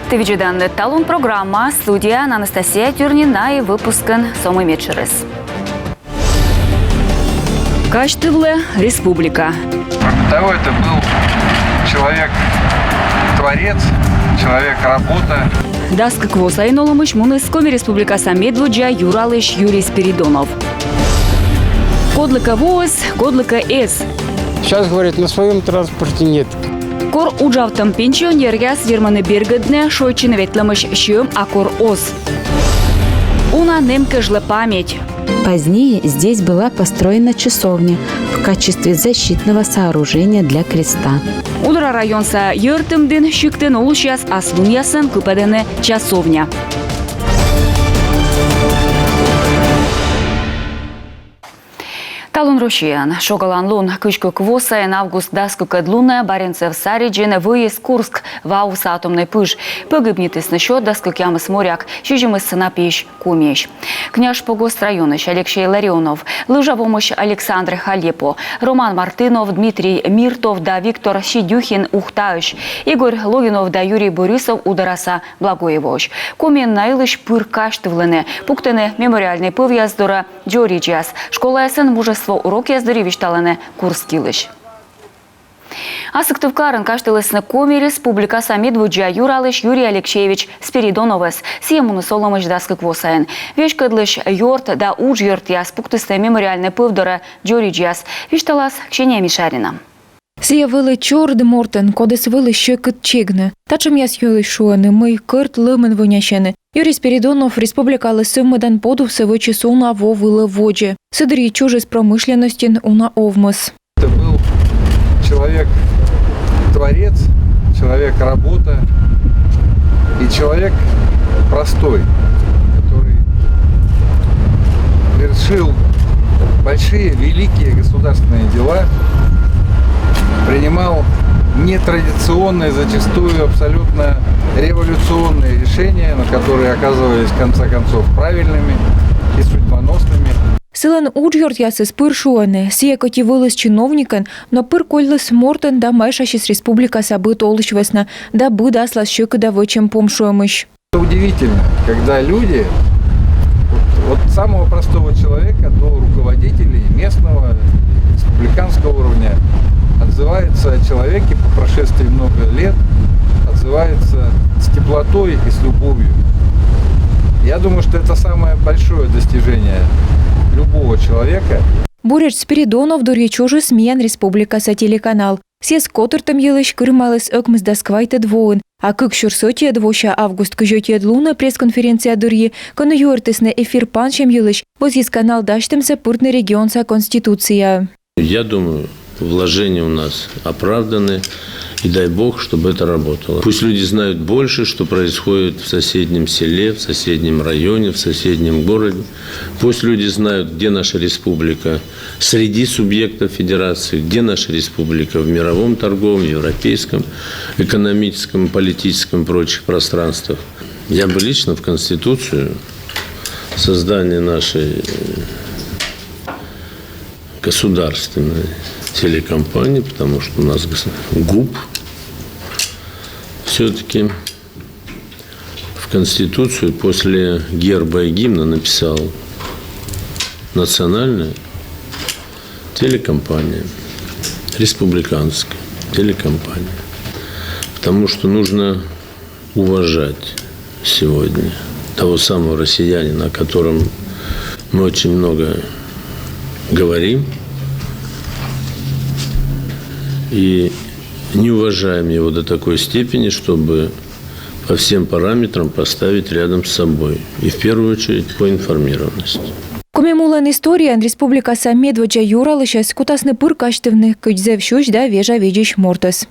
Тывиджидан талун программа, студия Анастасия Тюрнина и выпускан Сомы Мечерес. Качтывле республика. Того это был человек-творец, человек-работа. Даска квоса и ноломыш мунескоми республика Самедвуджа Юралыш Юрий Спиридонов. Кодлыка ВОС, кодлыка С. Сейчас, говорит, на своем транспорте нет. Кор уджавтам пенсионерга сверманы бергадне шойчин ветломыш щем, а кор ос. Уна немка жла память. Позднее здесь была построена часовня в качестве защитного сооружения для креста. Удра районса йортымдын щиктен улущас аслун ясын купедене часовня. Талун Рощиян, Шогалан Лун, Кышку Квосаен, Август Даску Кадлуна, Баренцев Сариджин, выезд Курск, Ваус атомный пыш, погибнитыс на счет Даску Кямыс Моряк, Чижимыс Напищ Кумещ. Княж Погост районыш Алексей Ларионов, Лыжавомыш Александр Халепо, Роман Мартынов, Дмитрий Миртов да Виктор Щедюхин Ухтаыш, Игорь Логинов да Юрий Борисов Удараса Благоевош. Комен наилыш пыр каштывлене, пуктене мемориальный пывьяздора Джориджас, школа СН мужество урок яздори вишталене Курскилыш. Асыктывкарын каштылысны коми республика Самедвуджа Юралыш Юрий Алексеевич Спиридоновес сиемуны соломыш даскы квосаен. Вешкадлыш йорт да уж йорт яс пуктысты мемориальный пывдора Джориджас вишталас Ксения Мишарина. Сия вели чорд мортен, кодес вели щекет чигне. Тачем яс йоли шуени, мий кырт лимен винящени. Юрий Спиридонов республика лисиммеден подувся вичесу на вовили воджі. Сидорі чужий з промишленності уна овмис. Это был человек-творец, человек-работа и человек простой, который вершил большие, великие государственные дела, принимал нетрадиционные, зачастую абсолютно революционные решения, но которые оказывались в конце концов правильными и судьбоносными. Силен уджгорд яси спир шуене, сия коті вилис чиновникен, но пир кольлис мортен да майшашис республика сабы толышвесна, да бы даслас щеки да вычем помшуемыш. Это удивительно, когда люди от самого простого человека до руководителей местного, республиканского уровня отзывается о человеке по прошествии много лет, отзывается с теплотой и с любовью. Я думаю, что это самое большое достижение любого человека. Буряч Спиридонов дурі чужий сміян республика са телеканал. Сес котыртым елыш кырмалыс өкміз дасквайты двоын, а кык шурсотия двоща август кыжотия длуна пресс-конференция дурьи, коны юртысны эфир панчем елыш, возгиз канал даштымся пыртны регионса конституция. Я думаю, вложения у нас оправданы, и дай Бог, чтобы это работало. Пусть люди знают больше, что происходит в соседнем селе, в соседнем районе, в соседнем городе. Пусть люди знают, где наша республика среди субъектов федерации, где наша республика в мировом торговом, европейском, экономическом, политическом и прочих пространствах. Я бы лично в Конституцию создание нашей государственной телекомпании, потому что у нас ГУП все-таки в Конституцию после герба и гимна написал национальная телекомпания, республиканская телекомпания. Потому что нужно уважать сегодня того самого россиянина, о котором мы очень много говорим, и не уважаем его до такой степени, чтобы по всем параметрам поставить рядом с собой. И в первую очередь по информированности. Комемулен история республика Самедвуджа Юралышас кутасны пыр каштывны кычзев щущ да вежа видиш мортас.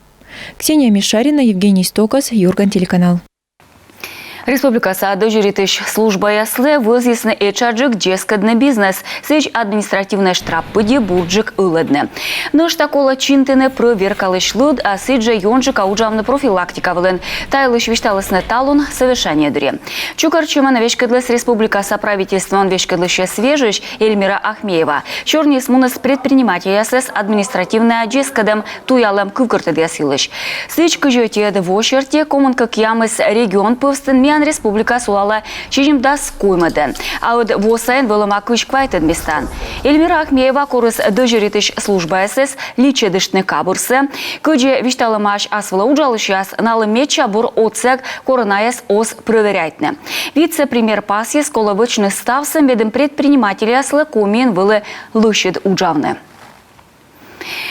Ксения Мишарина, Евгений Стокас, Юрган телеканал. Республика Сада жюритыш служба яслы возъясны эчаджик джескадный бизнес, сыч административный штраф пыди бурджик ылыдны. Нож такола чинтыны проверкалыш луд, а сыджа йонжик аужавны профилактика вылын. Тайлыш вишталысны талун совершение дыре. Чукарчыма на вешкадлыс республика соправительства он вешкадлыше свежиш Эльмира Ахмеева. Черный смунас предприниматель ясыс административный джескадам туялам кывкырты десилыш. Сыч кыжете двошерте коммунка кьямыс регион пывстын Миян республика сулала чижимда скуймады. А вот восайн вылыма кышквайтын местан. Эльмира Ахмеева курыс дожиритыш служба СС личедышны кабурсы. Кыджи вишталымаш асвыла уджалышяс налымеча бур оцег коронаяс ос проверяйтны. Вице-премьер паси сколовычны ставсы медым предприниматели аслы комин вылы лыщед уджавны.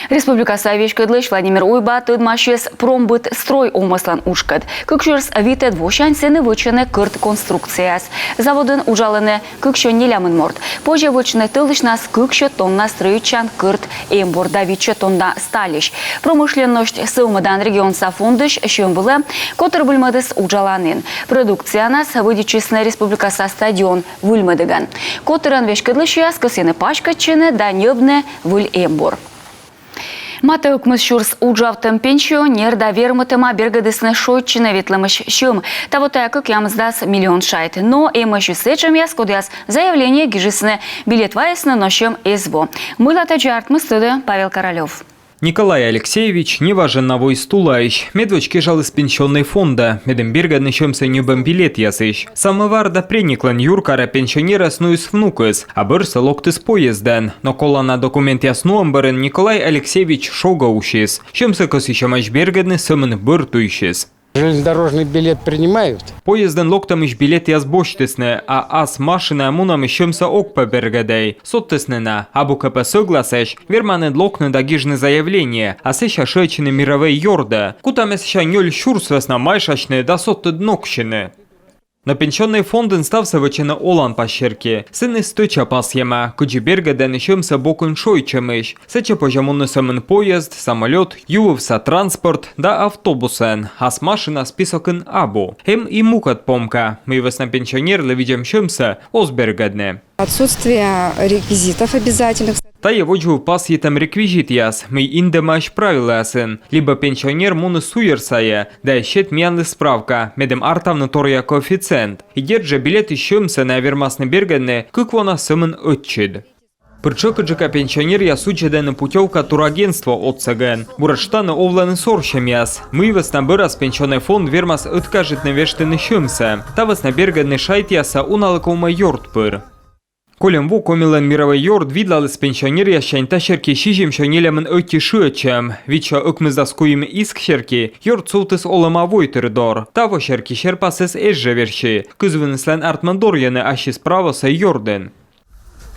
Республика Савичкадлыш Владимир Уйба тыдмашес промбыт строй омыслан ушкад. Кыкшырс витет вошансены вычыны кырт конструкцияс. Заводын ужалыны кыкшо нелямын морд. Позже вычыны тылышнас кыкшо тонна строючан кырт эмбор давичо тонна сталищ. Промышленность сылмыдан регион сафундыш шым былы котыр бульмадыс ужаланын. Продукция нас выдичисны республика со стадион вульмадыган. Котыран вешкадлыш яс кысыны пачкачыны да небны вуль эмбор. Маты укмыз шурс уджавтым пенсионер да вермытыма бергадысны шойчыны ветлымыш шым. Тавотая как ямыздас миллион шайт. Но эмыш усечым яс кодяс заявление гижисны билет ваясны нощем эзбо. Мылата джартмы стыды Павел Королев. Николай Алексеевич не важен навой стулаищ. Медвочки жал из пенсионной фонда. Медем берга нищемся нюбом билет ясыщ. Самовар да прениклан юркара пенсионера снуис внукыс, а бырса локтыс поезден. Но кола на документ яснуам барен Николай Алексеевич шогаущис. Чемся косищамаш бергадны сымын быртующис. Железнодорожный билет принимают? Поезден локтам иш билет язбоштысны, а ас машина амунам ищемся окпа бергадей. Соттыснына, абу КП согласэш, верманен локны дагижны заявление, а сэща шэчыны мировой йорда. Кутаме сэща нёль шурсвес на майшачны да сотты днокщины. На пенсионный фонден стався вычыны олан пащерки. Сыны стыча пасьема, куджи бергаден ищемся бокын шойчымыш. Сэча пожамунны сымын поезд, самолет, ювывса транспорт да автобусен, а с машина списокын абу. Эм и мукат помка. Мы вас на пенсионер видим щемся озбергадне. Отсутствие реквизитов обязательных. Та его джу пас етам реквизит яс, мы индемаш правила сын. Либо пенсионер муны суерсая, да щет мянлы справка, медем артавны тория коэффициент. И держа билет ищемся на вермасны бергадне, как вона сымын отчид. Причокаджика пенсионер я сучеден путевка турагентства отцеген. Бураштаны овланы сорщем яс. Мы вас на бырас пенсионный фонд вермас откажет на вештыны щемся. Та вас на бергадне шайт яса уналыкома йорт пыр. Колем ву комилен мировой йорд видлалыс пенсионер ящань тащерки шижим шанелемын ötti шуячем. Вича ыкмыздаскуим искшерки йорд султыс олама войтырдор. Таво шерки шерпасыс эжжеверши. Кызвыныслен артмандор яны ашис правоса йорден.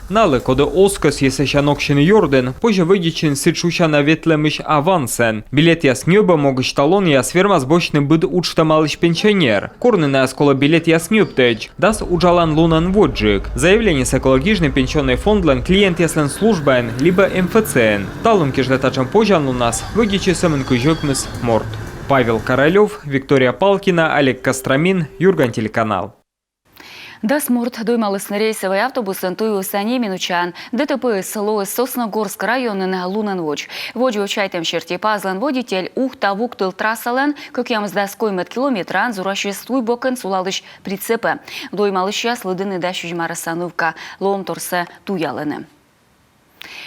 Налы коды оскос есеща нокшины йорден, позже выдичин сычуща на ветлемыш авансен. Билет яс нёба могыш талон яс вермас бочны быд учтамалыш пенсионер. Корны на скола билет яс нёптеч, дас уджалан лунан воджик. Заявление с экологичный пенсионный фондлен клиент яслен службен, либо МФЦН. Талым кежлетачам позжан у нас выдичи самын кыжёкмыс морд. Павел Королев, Виктория Палкина, Олег Костромин, Юрган телеканал. Дасмурт доймалысны рейсовый автобусын туyu сани минучан. ДТП село Сосногорск районын лунан воч. Воджу чайтем черти пазлан водитель ухта вуктыл трассален, как ямызда скоймет километран зураши стуй бокын сулалыш прицепы. Доймалыш яс лыдыны да шужмара сановка лом торсе туялыны.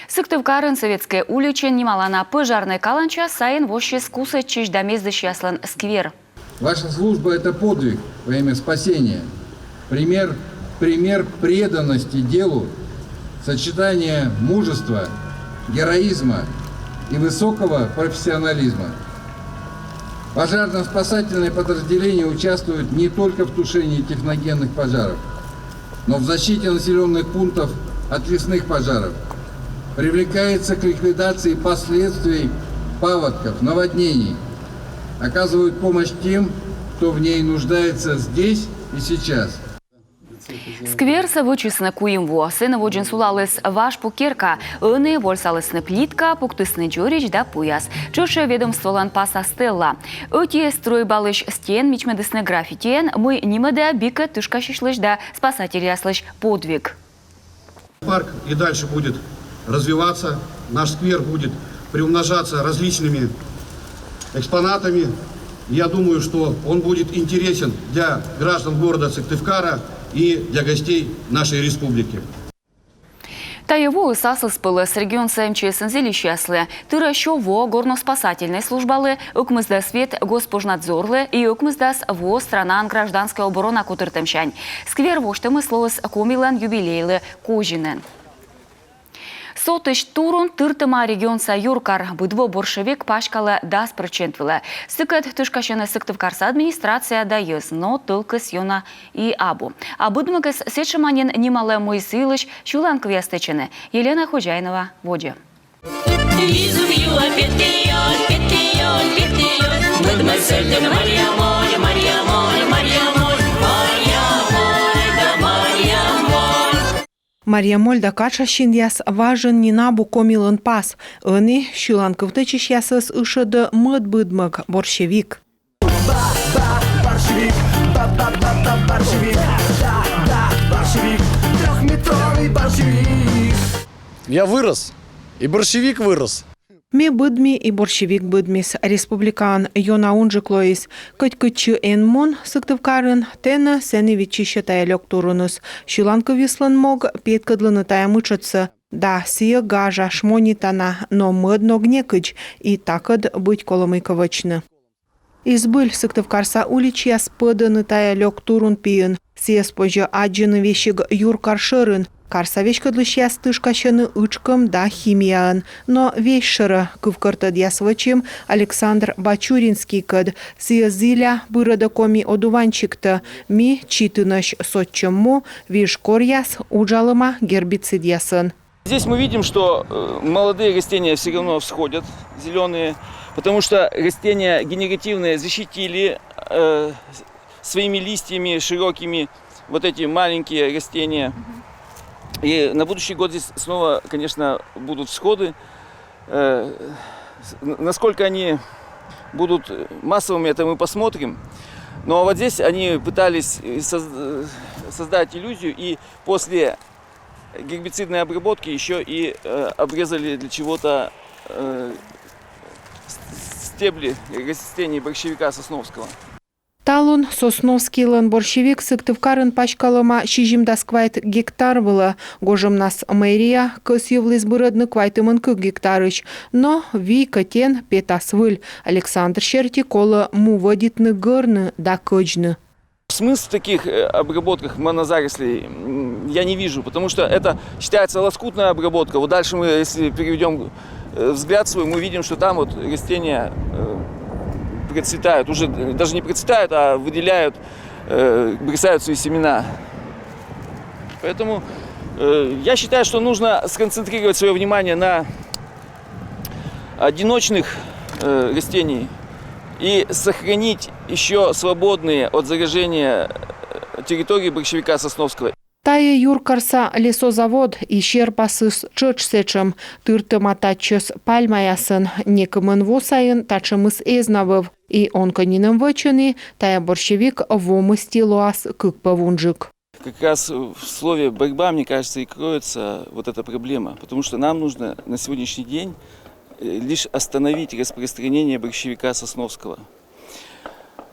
Сыктывкарын советская улича немалана пожарной каланча сайын воши скусы чиж да мездыш яслан сквер. Ваша служба – это подвиг во имя спасения. Пример преданности делу, сочетание мужества, героизма и высокого профессионализма. Пожарно-спасательные подразделения участвуют не только в тушении техногенных пожаров, но в защите населенных пунктов от лесных пожаров. Привлекается к ликвидации последствий паводков, наводнений. Оказывают помощь тем, кто в ней нуждается здесь и сейчас. Скверса вычисна куимво, сына воджин сулалыс ваш покерка, ыны вольсалысны плитка, пуктысны джорич да пуяс. Чоше ведомстволан паса стелла. Ötie стройбалыш стен мичмедысны граффитиен, мы нимеда бика тышкашишлыш да спасатель яслыш подвиг. Парк и дальше будет развиваться, наш сквер будет приумножаться различными экспонатами. Я думаю, что он будет интересен для граждан города Сыктывкара и для гостей нашей республики. Та его сасыз пылыс регион СМЧС зелищаслы, тыра шово горноспасательной службалы, укмызда свет госпожнадзорлы и укмыздас во странан гражданская оборона кутыртымшань. Сквер воштымы словос комилан юбилейлы кожинен. Сотыш турун тыртыма регионса юркар быдво боршевик пашкала дас процентвила. Сыкат тышкашена Сыктывкарса администрация дайыз, но только сьона и абу. А быдмагас сечеманен немалая Моисейлыш шулан квестечены. Елена Ходжайнова, Воде. Мария Мольда кача шиндяс важен нинабу комилын пас. Ыны шулан кывтычиш ясыз ышыды мыд быдмык борщевик. Я вырос, и борщевик вырос. Ме быдми и борщевик быдмис республикан йона унжиклоис. Кыт-кытчы энмон Сыктывкарын тена сені вичище таялек турунус. Шуланка вислан мог петкадлыны таямычыцы. Да, сия гажа шмонитана, но мыдно гнекыч и такыд быть коломыковычны. Избыль Сыктывкарса уличья спыдыны таялек турун пиын. Сия спожа аджыны вещиг юркар шырын. Карсавечкадлышья стышкащаны ычком да химиян, но вещшыра кывкыртыд ясвычим Александр Бачуринский кыд сиязиля бырыда коми одуванчикты ми читыныш сотчему вишкор яс уджалыма гербицид ясын. Здесь мы видим, что молодые растения все равно всходят, зеленые, потому что растения генеративные защитили своими листьями широкими вот эти маленькие растения. И на будущий год здесь снова, конечно, будут всходы. Насколько они будут массовыми, это мы посмотрим. Но вот здесь они пытались создать иллюзию и после гербицидной обработки еще и обрезали для чего-то стебли растений борщевика сосновского. Талун Сосновский лан борщевик Сыктывкарын пачкалыма шижимдас квайт гектар было. Гожым нас мэрия кыс евлыз бырыдны квайтымын кык гектарыч. Но ви катен петас выль. Александр Щерти кола муводитны гырны да кыджны. Смысл в таких обработках монозарослей я не вижу, потому что это считается лоскутная обработка. Вот дальше мы, если переведем взгляд свой, мы видим, что там вот растения процветают, уже даже не процветают, а выделяют, бросают свои семена. Поэтому я считаю, что нужно сконцентрировать свое внимание на одиночных растений и сохранить еще свободные от заражения территории борщевика сосновского. Тая юркарса лесозавод и щерпасыс чычсечым тыртыма тачыс пальмаясын некымын восайын тачымыз эзнавыв. И он каниным вычыны тая борщевик вомысти луас кыкпавунжик. Как раз в слове «борьба», мне кажется, и кроется вот эта проблема. Потому что нам нужно на сегодняшний день лишь остановить распространение борщевика сосновского.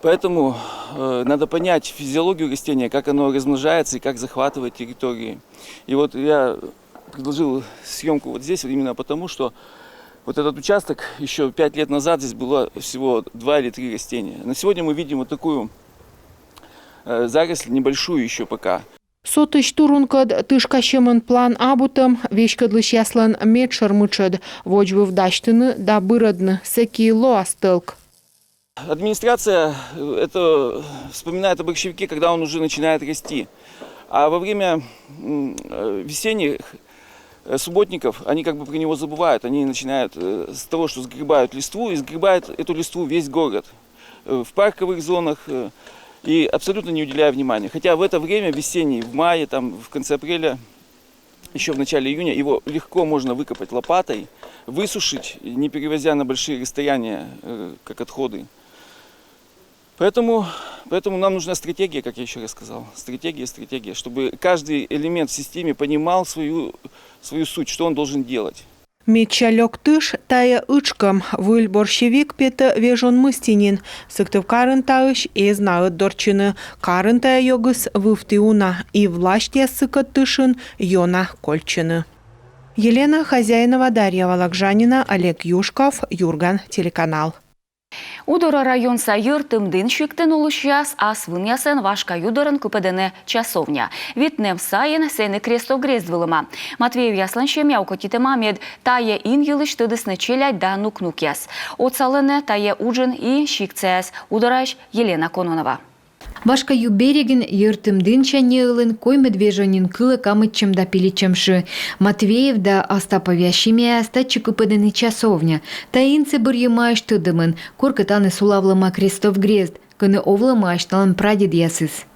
Поэтому надо понять физиологию растения, как оно размножается и как захватывает территории. И вот я предложил съемку вот здесь именно потому, что вот этот участок еще 5 лет назад здесь было всего 2 или 3 растения. На сегодня мы видим вот такую заросль, небольшую еще пока. Сотыш турункад тышкащемын план абутым вешкадлыш яслан медшармычад вожвы вдачтыны да бырыдны секи лоастылк. Администрация это вспоминает о борщевике, когда он уже начинает расти. А во время весенних субботников они как бы про него забывают. Они начинают с того, что сгребают листву, и сгребают эту листву весь город. В парковых зонах и абсолютно не уделяя внимания. Хотя в это время, весенний, в мае, там, в конце апреля, еще в начале июня, его легко можно выкопать лопатой, высушить, не перевозя на большие расстояния, как отходы. Поэтому нам нужна стратегия, как я еще раз сказал. Стратегия, чтобы каждый элемент в системе понимал свою суть, что он должен делать. Мечалек тыш тая ычкам, выль борщевик пета вежон мыстинин, сыктыв карын таыш и знают дорчины, карын тая йогыс вывтиуна и влаштия сыкат тышин йона кольчины. Елена Хозяинова, Дарья Вологжанина, Олег Юшков, Юрган, телеканал. Удора район сайыр тымдын шиктен улышяс, а свынясен вашка юдорын купедене часовня. Витнем сайын сені крестогрест вылыма. Матвеев ясланшем яукотитема мед тае ин йылыш тыдысны челядь да нук-нук яс. Оцалыне тае уджин и шикцяс. Удораш Елена Кононова. Вашка ю берегін ертімдін чәнеылын кой медвежонин кылы камытчым да пиличемші. Матвеев да Остаповя шимия стачы купыдыны часовня. Таинцы бір емайш тыдымын, коркытаны сулавлыма крестов грезд, кыны овлымайш налын прадед ясыз.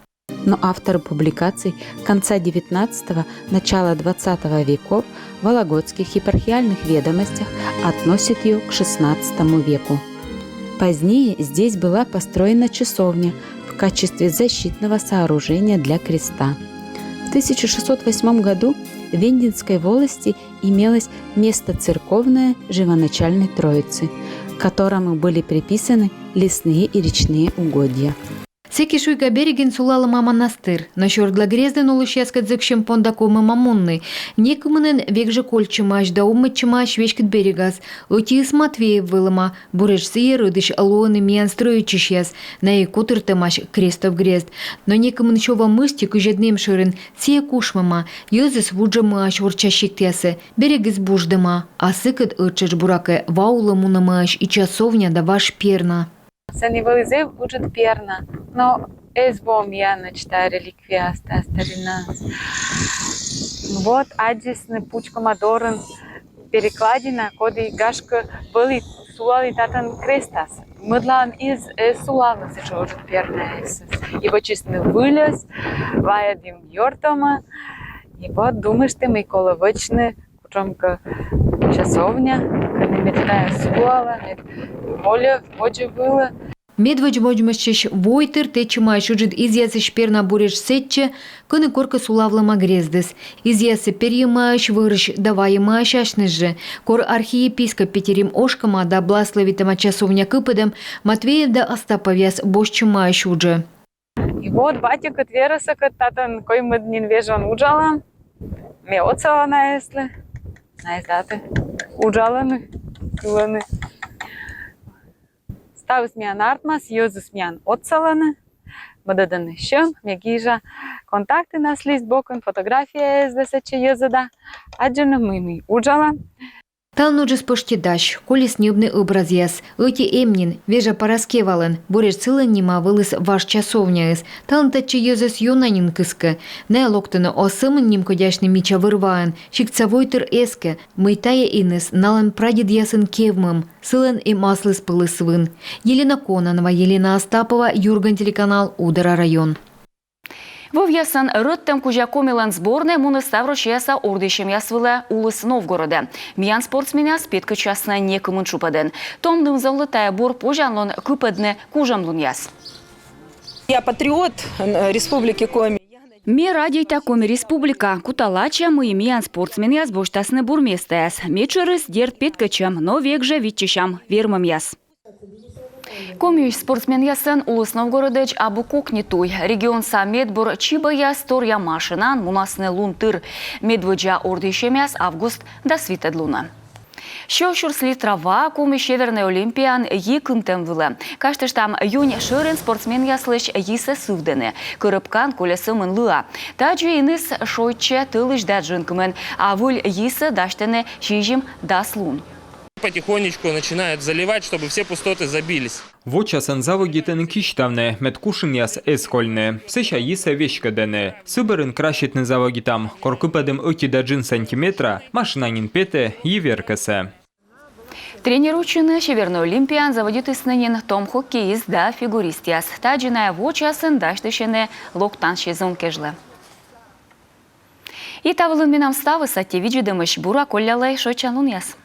Но авторы публикаций конца XIX – начала XX веков в Вологодских епархиальных ведомостях относят ее к XVI веку. Позднее здесь была построена часовня в качестве защитного сооружения для креста. В 1608 году в Вендинской волости имелось место церковное Живоначальной Троицы, к которому были приписаны лесные и речные угодья. Секи шуйка берегін сулалыма монастыр, но шордла грезден улышяскат зыкшем пондакомы мамунны. Некумынын векжі кольчымаш да умытчымаш вешкіт берегас. Отиыс Матвеев вылыма, бурешсы ерыдыш алуаны миян строючишяс, на и кутыртымаш крестов грезд. Но некумын шова мысти күжеднем шырын, сие кушмама, йозыс вуджымаш урчащиктясы, берегіз буждыма, а сыкыт ырчыш буракы ваулы мунымаш и часовня да ваш перна. Санивализев будет перна, но эсбом я начитаю реликвия старина. Вот адисны пучком адорен перекладина, коды гашка были сулали татан крестас. Мыдлан из сулавы сечожит перна эсс. Его честный вылез, ваядим йортома, и вот думаешь ты Микола вычны, кучомка часовня, когда метная сулава, воля воджи было. Медведь воджмащиш войтыр течима шуджит изъясыш перна буреш сетче, кыны корка сулавлама грездес. Изъясы перьемаш вырыш даваемаш ашныжы. Кор архиепископ Петерим Ошкама да бласловитама часовня кыпыдам Матвеев да Остаповяс бошчыма шудже. И вот батя кот вераса кот татан кой мыднин вежон уджала, ме оцала наесле, наездаты уджаланы, кыланы. Ставус миян артмас, йозус миян отсаланы, мыдыдын шым, мегижа контакты нас лист бокон, фотография эздесече йозада, аджыны мыми уджала. Талнуджис поштедаш, колес небный образ яс, öti эмнин, вежа параскевалын, бореш цылын нима вылыс ваш часовня эс, талн тачы йозес йонанин кыскы, не локтыны осымын ним кодяшны мича вырваын, шикцавойтыр эске, мыйтая инес, налын прадед ясын кевмым, сылын и маслыс пылысвын. Елена Кононова, Елена Остапова, Юрган, телеканал Удара район. Вов'ясан рыттем кужакомилан сборной муны ставрошеса ордышем ясвылы улыс Новгороде. Миян спортсменя спетка частна некымын шупаден. Томдым завлытая бор пожанлон кыпадне кужамлун яс. Я патриот республики Коми. Ме радийта Коми республика. Куталача мы миян спортсмен яс боштасны бурместа яс. Мечерыс дерт петкачам, но век же витчищам вермам яс. Комьюш спортсмен ясын улыс Новгородыч абу кокнитуй. Регион самет бур чиба яс торя машинан мунасны лунтыр. Медведжа ордышем яс август да свитед луна. Шошурсли трава коми Северный Олимпиан екынтем вылы. Каштыш там юнь шырын спортсмен яслыш исе сывдены. Кырыпкан колесымын лыа. Таджу иныс шойче тылыш даджынкымен, а вуль исе даштены шижим дас лун. Потихонечку начинают заливать, чтобы все пустоты забились. Вочасан завогитен киштавне, медкушин яс эскольне. Сыша иса вешкадене. Сыбырын кращитны завогитам. Коркупадым 1 сантиметра, машинанин пете и веркесе. Тренер ученый Северный Олимпиан заводит исненин том хоккеист да фигуристияс. Таджиная вочасын даштышене локтан шезон кежле. И тавылын минам ставы сатти виджидымыш бура коллялай шочан луньяс.